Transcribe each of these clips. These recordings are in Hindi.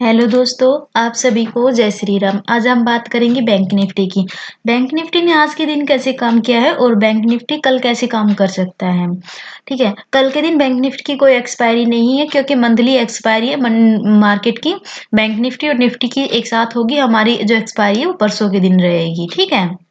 हेलो दोस्तों, आप सभी को जय श्री राम। आज हम बात करेंगे बैंक निफ्टी की। बैंक निफ्टी ने आज के दिन कैसे काम किया है और बैंक निफ्टी कल कैसे काम कर सकता है। ठीक है, कल के दिन बैंक निफ्टी की कोई एक्सपायरी नहीं है क्योंकि मंथली एक्सपायरी है मार्केट की। बैंक निफ्टी और निफ्टी की एक साथ होगी, हमारी जो एक्सपायरी है वो परसों के दिन रहेगी। ठीक है,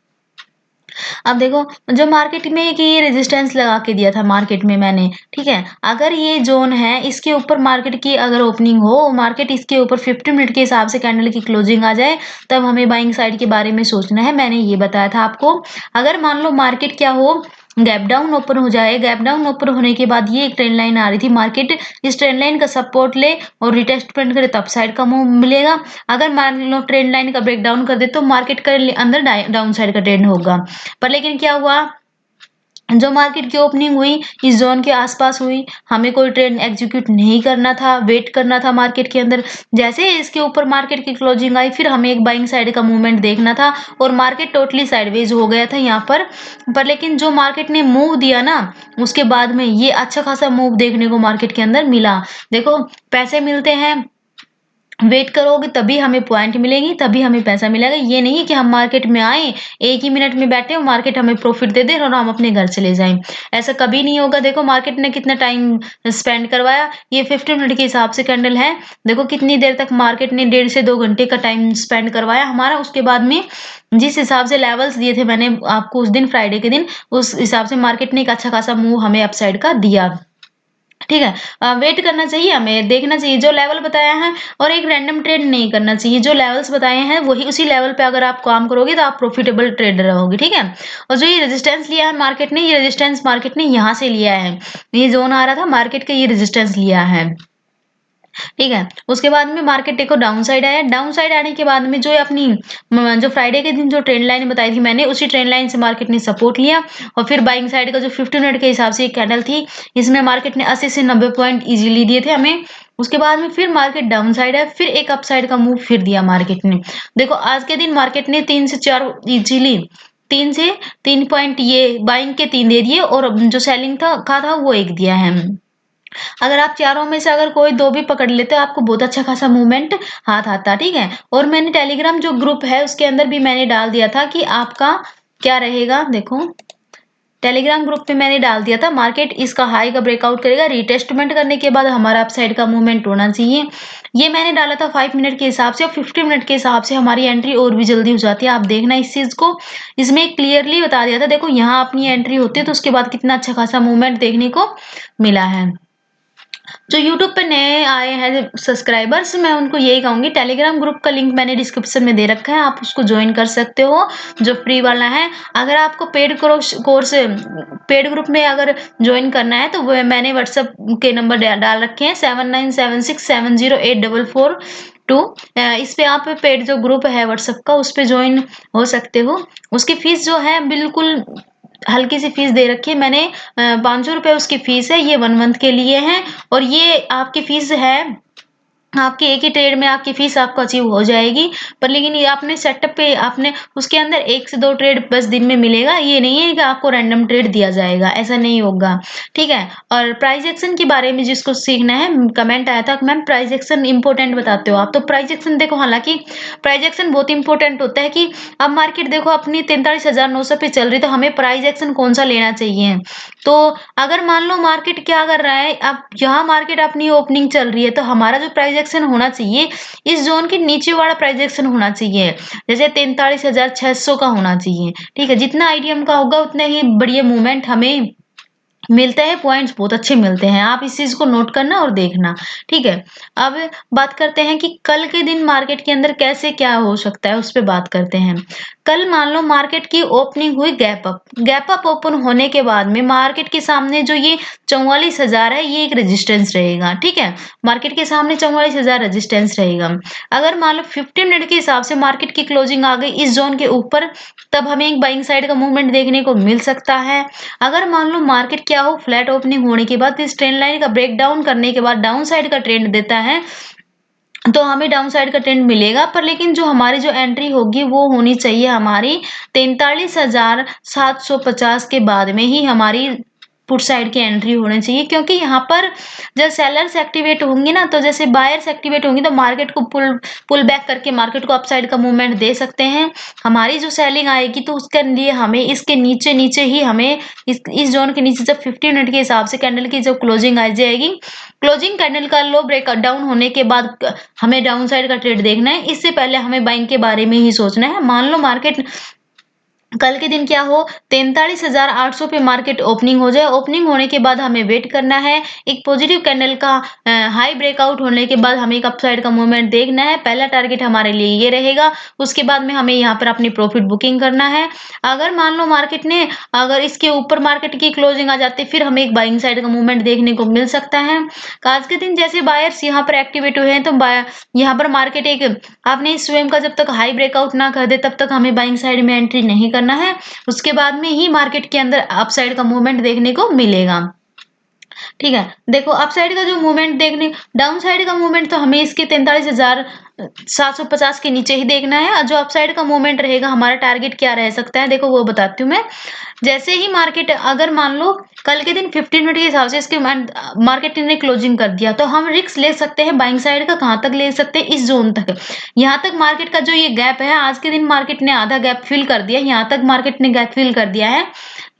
अब देखो, जो मार्केट में एक ये रेजिस्टेंस लगा के दिया था मार्केट में मैंने। ठीक है, अगर ये जोन है इसके ऊपर मार्केट की अगर ओपनिंग हो, मार्केट इसके ऊपर 50 मिनट के हिसाब से कैंडल की क्लोजिंग आ जाए, तब हमें बाइंग साइड के बारे में सोचना है। मैंने ये बताया था आपको। अगर मान लो मार्केट क्या हो, गैप डाउन ओपन हो जाए, गैप डाउन ओपन होने के बाद ये एक ट्रेंड लाइन आ रही थी, मार्केट इस ट्रेंड लाइन का सपोर्ट ले और रिटेस्टमेंट करे तब साइड का मूव मिलेगा। अगर मान लो ट्रेंड लाइन का ब्रेक डाउन कर दे तो मार्केट का अंदर डाउन साइड का ट्रेंड होगा। पर लेकिन क्या हुआ, जो मार्केट की ओपनिंग हुई इस जोन के आसपास हुई, हमें कोई ट्रेड एग्जीक्यूट नहीं करना था, वेट करना था मार्केट के अंदर। जैसे ही इसके ऊपर मार्केट की क्लोजिंग आई, फिर हमें एक बाइंग साइड का मूवमेंट देखना था और मार्केट टोटली साइडवेज हो गया था यहाँ पर लेकिन जो मार्केट ने मूव दिया ना, उसके बाद में ये अच्छा खासा मूव देखने को मार्केट के अंदर मिला। देखो, पैसे मिलते हैं, वेट करोगे तभी हमें पॉइंट मिलेगी, तभी हमें पैसा मिलेगा। ये नहीं कि हम मार्केट में आए, एक ही मिनट में बैठे और मार्केट हमें प्रॉफिट दे दे और हम अपने घर चले जाएं। ऐसा कभी नहीं होगा। देखो मार्केट ने कितना टाइम स्पेंड करवाया, ये 15 मिनट के हिसाब से कैंडल है। देखो कितनी देर तक मार्केट ने 1.5 से 2 घंटे का टाइम स्पेंड करवाया हमारा। उसके बाद में जिस हिसाब से लेवल्स दिए थे मैंने आपको उस दिन, फ्राइडे के दिन, उस हिसाब से मार्केट ने एक अच्छा खासा मूव हमें अपसाइड का दिया। ठीक है, वेट करना चाहिए, हमें देखना चाहिए जो लेवल बताया है और एक रैंडम ट्रेड नहीं करना चाहिए। जो लेवल्स बताए हैं वही, उसी लेवल पे अगर आप काम करोगे तो आप प्रॉफिटेबल ट्रेडर रहोगे। ठीक है, और जो ये रेजिस्टेंस लिया है मार्केट ने, ये रेजिस्टेंस मार्केट ने यहाँ से लिया है। ये जोन आ रहा था मार्केट का, ये रेजिस्टेंस लिया है। ठीक है, उसके बाद में मार्केट देखो डाउन साइड आया। डाउन साइड आने के बाद में जो अपनी जो फ्राइडे के दिन जो ट्रेंड लाइन बताई थी मैंने, उसी ट्रेंड लाइन से मार्केट ने सपोर्ट लिया और फिर बाइंग साइड का जो 50 मिनट के हिसाब से एक कैंडल थी, इसमें मार्केट ने 80 से 90 पॉइंट इजीली दिए थे हमें। उसके बाद में फिर मार्केट डाउन साइड है, फिर एक अप साइड का मूव फिर दिया मार्केट ने। देखो आज के दिन मार्केट ने 3 से 4 इजीली, 3 से 3 पॉइंट ये बाइंग के 3 दे दिए और जो सेलिंग था वो एक दिया है। अगर आप चारों में से अगर कोई दो भी पकड़ लेते हो, आपको बहुत अच्छा खासा मूवमेंट हाथ आता। ठीक है, और मैंने टेलीग्राम जो ग्रुप है उसके अंदर भी मैंने डाल दिया था कि आपका क्या रहेगा। देखो टेलीग्राम ग्रुप पे मैंने डाल दिया था, मार्केट इसका हाई का ब्रेकआउट करेगा, रिटेस्टमेंट करने के बाद हमारा अपसाइड का मूवमेंट होना चाहिए। ये मैंने डाला था 5 मिनट के हिसाब से और 50 मिनट के हिसाब से हमारी एंट्री और भी जल्दी हो जाती है। आप देखना इस चीज को, इसमें क्लियरली बता दिया था। देखो यहाँ अपनी एंट्री होती है तो उसके बाद कितना अच्छा खासा मूवमेंट देखने को मिला है। जो यूट्यूब पे नए आए हैं सब्सक्राइबर्स, मैं उनको यही कहूंगी, टेलीग्राम ग्रुप का लिंक मैंने डिस्क्रिप्शन में दे रखा है, आप उसको ज्वाइन कर सकते हो, जो फ्री वाला है। अगर आपको कोर्स पेड ग्रुप में अगर ज्वाइन करना है तो वो मैंने व्हाट्सएप के नंबर डाल रखे हैं, 7976708442। इस पे आप पेड जो ग्रुप है व्हाट्सएप का, उस पे ज्वाइन हो सकते हो। उसकी फीस जो है बिल्कुल हल्की सी फीस दे रखी है मैंने, 500 रुपये उसकी फीस है। ये 1 मंथ के लिए है और ये आपकी फीस है, आपके एक ही ट्रेड में आपकी फीस आपको अचीव हो जाएगी। पर लेकिन ये आपने सेटअप पे आपने उसके अंदर 1 से 2 ट्रेड बस दिन में मिलेगा। ये नहीं है कि आपको रैंडम ट्रेड दिया जाएगा, ऐसा नहीं होगा। ठीक है, और प्राइस एक्शन के बारे में जिसको सीखना है, कमेंट आया था कि मैम प्राइस एक्शन इंपॉर्टेंट बताते हो आप, तो प्राइस एक्शन देखो, हालांकि प्राइस एक्शन बहुत इंपॉर्टेंट होता है कि अब मार्केट देखो अपनी 43,900 पे चल रही, तो हमें प्राइस एक्शन कौन सा लेना चाहिए। तो अगर मान लो मार्केट क्या कर रहा है, अब यहाँ मार्केट अपनी ओपनिंग चल रही है तो हमारा जो प्राइस एक्शन होना चाहिए इस जोन के नीचे वाला प्राइस एक्शन होना चाहिए, जैसे 43,600 का होना चाहिए। ठीक है, जितना आईडीएम का होगा उतना ही बढ़िया मूवमेंट हमें मिलते हैं, पॉइंट्स बहुत अच्छे मिलते हैं। आप इस चीज को नोट करना और देखना। ठीक है, अब बात करते हैं कि कल के दिन मार्केट के अंदर कैसे क्या हो सकता है, उस पर बात करते हैं। कल मान लो मार्केट की ओपनिंग हुई गैप अप ओपन होने के बाद में मार्केट के सामने जो ये 44,000 है, ये एक रेजिस्टेंस रहेगा। ठीक है, मार्केट के सामने 44,000 रेजिस्टेंस रहेगा। अगर मान लो 50 मिनट के हिसाब से मार्केट की क्लोजिंग आ गई इस जोन के ऊपर, तब हमें एक बाइंग साइड का मूवमेंट देखने को मिल सकता है। अगर मान लो मार्केट क्या हो, फ्लैट ओपनिंग होने के बाद इस ट्रेंड लाइन का ब्रेक डाउन करने के बाद डाउन साइड का ट्रेंड देता है, तो हमें डाउन साइड का ट्रेंड मिलेगा। पर लेकिन जो हमारी जो एंट्री होगी वो होनी चाहिए हमारी 43,750 के बाद में ही हमारी पुट साइड की एंट्री होनी चाहिए, क्योंकि यहाँ पर जब सेलर्स एक्टिवेट होंगे ना, तो जैसे बायर्स एक्टिवेट होंगे तो मार्केट को पुल बैक करके मार्केट को अपसाइड का मूवमेंट दे सकते हैं। हमारी जो सेलिंग आएगी तो उसके लिए हमें इसके नीचे नीचे ही हमें इस जोन के नीचे जब 50 मिनट के हिसाब से कैंडल की जब क्लोजिंग आ जाएगी, क्लोजिंग कैंडल का लो ब्रेक डाउन होने के बाद हमें डाउन साइड का ट्रेड देखना है। इससे पहले हमें बाइंग के बारे में ही सोचना है। मान लो मार्केट कल के दिन क्या हो, 43,800 पे मार्केट ओपनिंग हो जाए। ओपनिंग होने के बाद हमें वेट करना है। एक पॉजिटिव कैंडल का हाई ब्रेकआउट होने के बाद हमें एक अपसाइड का मूवमेंट देखना है। पहला टारगेट हमारे लिए ये रहेगा। उसके बाद में हमें यहाँ पर अपनी प्रॉफिट बुकिंग करना है। अगर मान लो मार्केट ने अगर इसके ऊपर मार्केट की क्लोजिंग आ जाती है, फिर हमें एक बाइंग साइड का मूवमेंट देखने को मिल सकता है। आज के दिन जैसे बायर्स यहाँ पर एक्टिवेट हुए हैं, तो यहाँ पर मार्केट एक आपने इस स्वयं का जब तक हाई ब्रेकआउट ना कर दे तब तक हमें बाइंग साइड में एंट्री नहीं करना है। उसके बाद में ही मार्केट के अंदर अपसाइड का मूवमेंट देखने को मिलेगा। ठीक है, देखो अपसाइड का जो मूवमेंट देखने, डाउन साइड का मूवमेंट तो हमें इसके 43,750 के नीचे ही देखना है। और जो अपसाइड का मूवमेंट रहेगा, हमारा टारगेट क्या रह सकता है, देखो वो बताती हूँ मैं। जैसे ही मार्केट अगर मान लो कल के दिन 15 मिनट के हिसाब से इसके मार्केट ने क्लोजिंग कर दिया, तो हम रिस्क ले सकते हैं बाइंग साइड का। कहां तक ले सकते हैं, इस जोन तक। यहाँ तक मार्केट का जो ये गैप है, आज के दिन मार्केट ने आधा गैप फिल कर दिया, यहाँ तक मार्केट ने गैप फिल कर दिया है।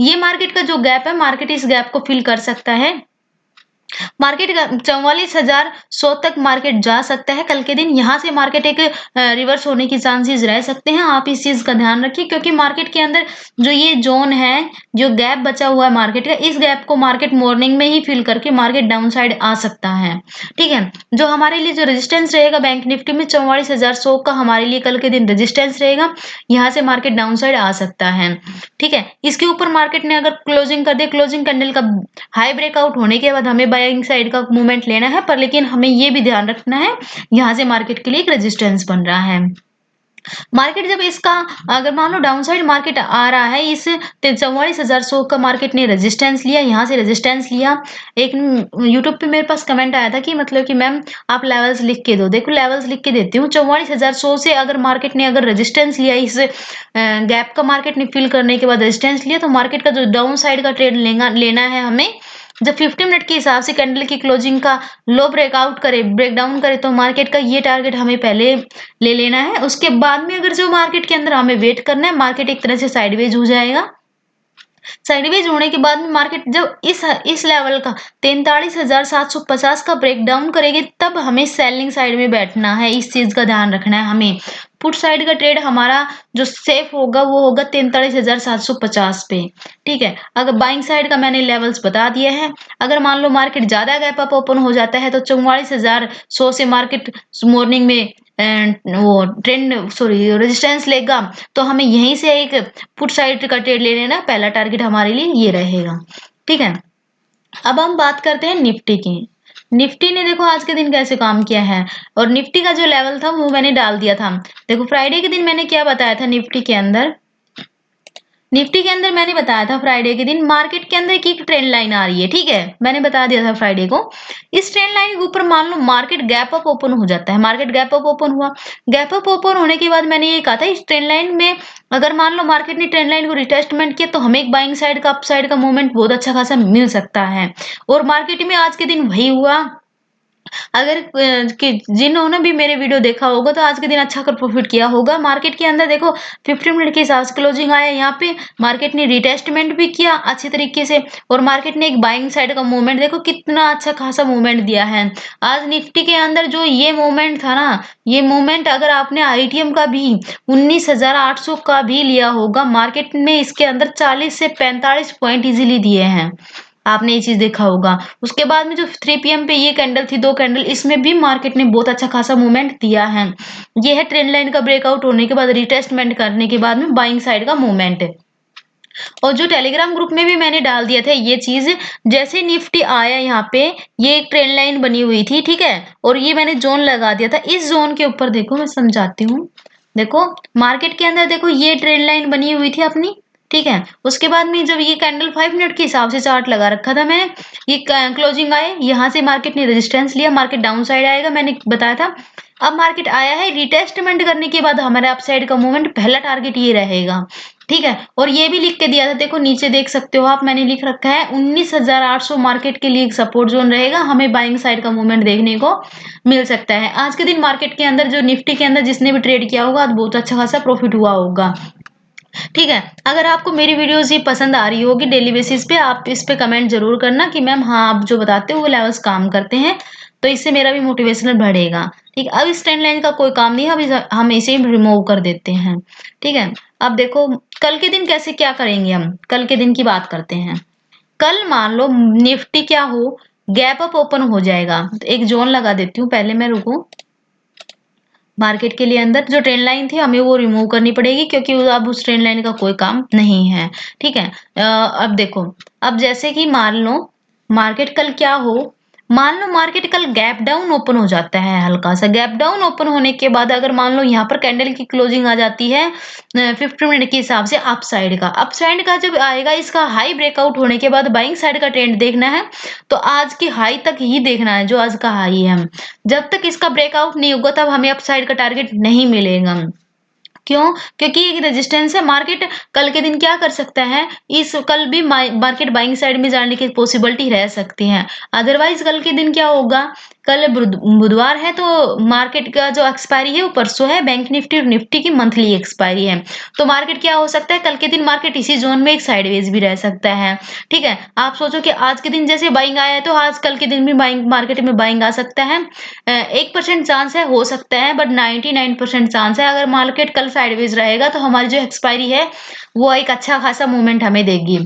ये मार्केट का जो गैप है, मार्केट इस गैप को फिल कर सकता है। मार्केट 44,100 तक मार्केट जा सकता है कल के दिन। यहाँ से मार्केट एक रिवर्स होने की चांसेस रह सकते हैं। आप इस चीज का ध्यान रखिए, क्योंकि मार्केट के अंदर जो ये जोन है, जो गैप बचा हुआ है मार्केट का, इस गैप को मार्केट मॉर्निंग में ही फिल करके मार्केट डाउन साइड आ सकता है। ठीक है, जो हमारे लिए जो रेजिस्टेंस रहेगा बैंक निफ्टी में 44,100 का हमारे लिए कल के दिन रेजिस्टेंस रहेगा। यहाँ से मार्केट डाउन साइड आ सकता है। ठीक है, इसके ऊपर मार्केट ने अगर क्लोजिंग कर दे, क्लोजिंग कैंडल का हाई ब्रेकआउट होने के बाद हमें बाइंग साइड का मूवमेंट लेना है, पर लेकिन हमें ये भी ध्यान रखना है, यहाँ से मार्केट के लिए एक रेजिस्टेंस बन रहा है। मार्केट जब इसका अगर मान लो डाउन साइड मार्केट आ रहा है, इस 44,100 का मार्केट ने रेजिस्टेंस लिया, यहाँ से रेजिस्टेंस लिया। एक यूट्यूब पे मेरे पास कमेंट आया था कि मतलब कि मैम आप लेवल्स लिख के दो। देखो लेवल्स लिख के देती हूँ। 44,100 से अगर मार्केट ने अगर रेजिस्टेंस लिया, इस गैप का मार्केट ने फिल करने के बाद रेजिस्टेंस लिया, तो मार्केट का जो डाउन साइड का ट्रेड लेना है हमें। जब 50 मिनट के हिसाब से कैंडल की क्लोजिंग का लो ब्रेकआउट करे, ब्रेकडाउन करे, तो मार्केट का ये टारगेट हमें पहले ले लेना है। उसके बाद में अगर जो मार्केट के अंदर हमें वेट करना है, मार्केट एक तरह से साइडवेज हो जाएगा। साइडवेज होने के बाद में मार्केट जब इस लेवल का 43,750 का ब्रेकडाउन करेगी, तब हमें सेलिंग साइड में बैठना है। इस चीज का ध्यान रखना है हमें। पुट साइड का ट्रेड हमारा जो सेफ होगा वो होगा 43,750 पे। ठीक है, अगर बाइंग साइड का मैंने लेवल्स बता दिए हैं। अगर मान लो मार्केट ज्यादा गैप अप ओपन हो जाता है, तो 44,100 से मार्केट मॉर्निंग में वो ट्रेंड सॉरी रेजिस्टेंस लेगा, तो हमें यहीं से एक पुट साइड का ट्रेड ले लेना। पहला टारगेट हमारे लिए ये रहेगा। ठीक है, अब हम बात करते हैं निफ्टी की। निफ्टी ने देखो आज के दिन कैसे काम किया है, और निफ्टी का जो लेवल था वो मैंने डाल दिया था। देखो फ्राइडे के दिन मैंने क्या बताया था, निफ्टी के अंदर मैंने बताया था फ्राइडे के दिन मार्केट के अंदर की ट्रेंड लाइन आ रही है। ठीक है, मैंने बता दिया था फ्राइडे को। इस ट्रेंड लाइन के ऊपर मान लो मार्केट गैप अप ओपन हो जाता है, मार्केट गैप अप ओपन हुआ। गैप अप ओपन होने के बाद मैंने ये कहा था, इस ट्रेंड लाइन में अगर मान लो मार्केट ने ट्रेंड लाइन को रिटेस्टमेंट किया, तो हमें एक बाइंग साइड का अप साइड का मूवमेंट बहुत अच्छा खासा मिल सकता है। और मार्केट में आज के दिन वही हुआ। अगर कि जिन्होंने भी मेरे वीडियो देखा होगा, तो आज के दिन अच्छा कर प्रॉफिट किया होगा। मार्केट के अंदर देखो 50 मिनट के हिसाब से क्लोजिंग आया, यहाँ पे मार्केट ने रिटेस्टमेंट भी किया अच्छी तरीके से, और मार्केट ने एक बाइंग साइड का मूवमेंट देखो कितना अच्छा खासा मूवमेंट दिया है। आज निफ्टी के अंदर जो ये मूवमेंट था ना, ये मूवमेंट अगर आपने आईटीएम का भी 19,800 का भी लिया होगा, मार्केट ने इसके अंदर 40 से 45 पॉइंट इजीली दिए हैं। आपने ये चीज देखा होगा। उसके बाद में जो 3 पीएम पे ये कैंडल थी, 2 कैंडल, इसमें भी मार्केट ने बहुत अच्छा खासा मूवमेंट दिया है। ये है ट्रेंड लाइन का ब्रेकआउट होने के बाद रिटेस्टमेंट करने के बाद में बाइंग साइड का मूवमेंट है। और जो टेलीग्राम ग्रुप में भी मैंने डाल दिया था ये चीज, जैसे निफ्टी आया यहाँ पे, ये एक ट्रेंड लाइन बनी हुई थी। ठीक है, और ये मैंने जोन लगा दिया था। इस जोन के ऊपर देखो मैं समझाती हूँ। देखो मार्केट के अंदर देखो ये ट्रेंड लाइन बनी हुई थी अपनी। ठीक है, उसके बाद में जब ये कैंडल 5 मिनट के हिसाब से चार्ट लगा रखा था मैंने, ये क्लोजिंग आए, यहाँ से मार्केट ने रेजिस्टेंस लिया, मार्केट डाउन साइड आएगा, मैंने बताया था। अब मार्केट आया है, रिटेस्टमेंट करने के बाद हमारे अपसाइड का मूवमेंट पहला टारगेट ये रहेगा, ठीक है। और ये भी लिख के दिया था, देखो नीचे देख सकते हो आप, मैंने लिख रखा है 19,800 मार्केट के लिए एक सपोर्ट जोन रहेगा, हमें बाइंग साइड का मूवमेंट देखने को मिल सकता है। आज के दिन मार्केट के अंदर जो निफ्टी के अंदर जिसने भी ट्रेड किया होगा, आज बहुत अच्छा खासा प्रॉफिट हुआ होगा, ठीक है। अगर आपको मेरी वीडियोस ये पसंद आ रही होगी डेली बेसिस पे, आप इस पे कमेंट जरूर करना कि मैम हाँ आप जो बताते हो वो लेवल्स काम करते हैं, तो इससे मेरा भी मोटिवेशनल बढ़ेगा, ठीक है। अब इस ट्रेंड लाइन का कोई काम नहीं है, अब हम इसे रिमूव कर देते हैं, ठीक है। अब देखो कल के दिन कैसे क्या करेंगे, हम कल के दिन की बात करते हैं। कल मान लो निफ्टी क्या हो, गैप अप ओपन हो जाएगा, तो एक जोन लगा देती हूँ पहले मैं, रुको। मार्केट के लिए अंदर जो ट्रेंड लाइन थी हमें वो रिमूव करनी पड़ेगी, क्योंकि अब उस ट्रेंड लाइन का कोई काम नहीं है, ठीक है। अब देखो, अब जैसे कि मान लो मार्केट कल क्या हो, मान लो मार्केट कल गैप डाउन ओपन हो जाता है, हल्का सा गैप डाउन ओपन होने के बाद अगर मान लो यहाँ पर कैंडल की क्लोजिंग आ जाती है 50 मिनट के हिसाब से अप साइड का जब आएगा, इसका हाई ब्रेकआउट होने के बाद बाइंग साइड का ट्रेंड देखना है, तो आज की हाई तक ही देखना है, जो आज का हाई है। जब तक इसका ब्रेकआउट नहीं होगा तब हमें अपसाइड का टारगेट नहीं मिलेगा। क्यों? क्योंकि एक रेजिस्टेंस है, मार्केट कल के दिन क्या कर सकता है, इस कल भी मार्केट बाइंग साइड में जाने की पॉसिबिलिटी रह सकती है। अदरवाइज कल के दिन क्या होगा, कल बुधवार है तो मार्केट का जो एक्सपायरी है वो परसों है, बैंक निफ्टी और निफ्टी की मंथली एक्सपायरी है। तो मार्केट क्या हो सकता है, कल के दिन मार्केट इसी जोन में एक साइडवेज भी रह सकता है, ठीक है। आप सोचो कि आज के दिन जैसे बाइंग आया है, तो आज कल के दिन भी बाइंग मार्केट में बाइंग आ सकता है। 1% चांस है, हो सकता है, बट 99% चांस है। अगर मार्केट कल साइडवेज रहेगा तो हमारी जो एक्सपायरी है वो एक अच्छा खासा मूवमेंट हमें देगी,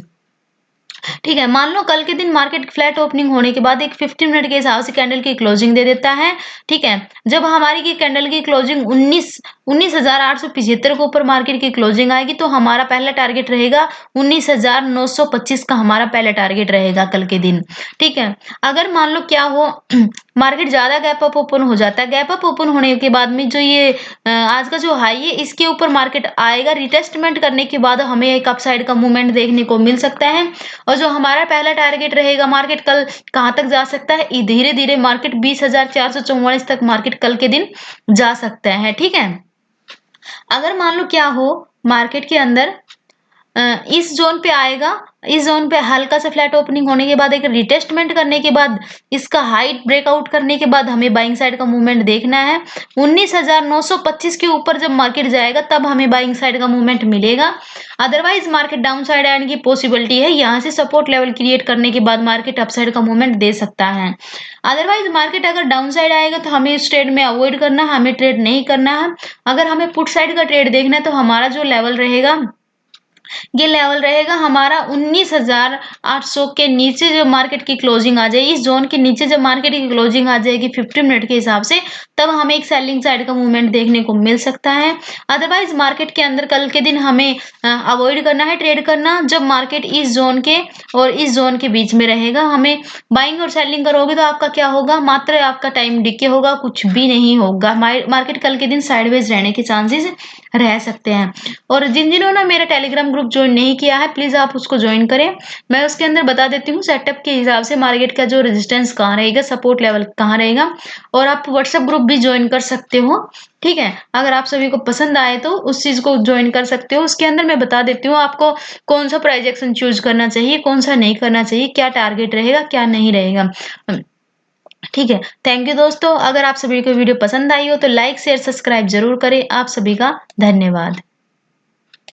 ठीक है। मान लो कल के दिन मार्केट फ्लैट ओपनिंग होने के बाद एक 15 मिनट के हिसाब से कैंडल की क्लोजिंग दे देता है, ठीक है। जब हमारी की कैंडल की क्लोजिंग 19,875 के ऊपर मार्केट की क्लोजिंग आएगी, तो हमारा पहला टारगेट रहेगा 19,925 का, हमारा पहला टारगेट रहेगा कल के दिन, ठीक है। अगर मान लो क्या हो मार्केट ज्यादा गैप अप ओपन हो जाता है, गैप अप ओपन होने के बाद में जो ये आज का जो हाई है इसके ऊपर मार्केट आएगा, रिटेस्टमेंट करने के बाद हमें एक अपसाइड का मूवमेंट देखने को मिल सकता है। और जो हमारा पहला टारगेट रहेगा, मार्केट कल कहाँ तक जा सकता है, धीरे धीरे मार्केट 20,444 तक मार्केट कल के दिन जा सकता है, ठीक है। अगर मान लो क्या हो मार्केट के अंदर इस जोन पे आएगा, इस जोन पे हल्का सा फ्लैट ओपनिंग होने के बाद एक रिटेस्टमेंट करने के बाद इसका हाइट ब्रेकआउट करने के बाद हमें बाइंग साइड का मूवमेंट देखना है। 19,925 के ऊपर जब मार्केट जाएगा तब हमें बाइंग साइड का मूवमेंट मिलेगा। अदरवाइज मार्केट डाउन साइड आने की पॉसिबिलिटी है, यहाँ से सपोर्ट लेवल क्रिएट करने के बाद मार्केट अपसाइड का मूवमेंट दे सकता है। अदरवाइज मार्केट अगर डाउन साइड आएगा तो हमें इस ट्रेड में अवॉइड करना है, हमें ट्रेड नहीं करना है। अगर हमें पुट साइड का ट्रेड देखना है तो हमारा जो लेवल रहेगा, ये लेवल रहेगा हमारा 19,800 के नीचे जब मार्केट की क्लोजिंग आ जाएगी, इस जोन के नीचे जब मार्केट की क्लोजिंग आ जाएगी 50 मिनट के हिसाब से, तब हमें एक सेलिंग साइड का मूवमेंट देखने को मिल सकता है। अदरवाइज मार्केट के अंदर कल के दिन हमें अवॉइड करना है ट्रेड करना, जब मार्केट इस जोन के और इस जोन के बीच में रहेगा। हमें बाइंग और सेलिंग करोगे तो आपका क्या होगा, मात्र आपका टाइम डिके होगा, कुछ भी नहीं होगा। मार्केट कल के दिन साइडवेज रहने के चांसेस रह सकते हैं। और जिन्होंने मेरा टेलीग्राम ग्रुप ज्वाइन नहीं किया है, प्लीज आप उसको ज्वाइन करें। मैं उसके अंदर बता देती हूँ सेटअप के हिसाब से मार्केट का जो रेजिस्टेंस कहाँ रहेगा, सपोर्ट लेवल कहाँ रहेगा। और आप व्हाट्सएप ग्रुप भी ज्वाइन कर सकते हो, ठीक है। अगर आप सभी को पसंद आए तो उस चीज को ज्वाइन कर सकते हो। उसके अंदर मैं बता देती हूँ आपको कौन सा प्राइस एक्शन चूज करना चाहिए, कौन सा नहीं करना चाहिए, क्या टारगेट रहेगा क्या नहीं रहेगा, ठीक है। थैंक यू दोस्तों, अगर आप सभी को वीडियो पसंद आई हो तो लाइक शेयर सब्सक्राइब जरूर करें। आप सभी का धन्यवाद।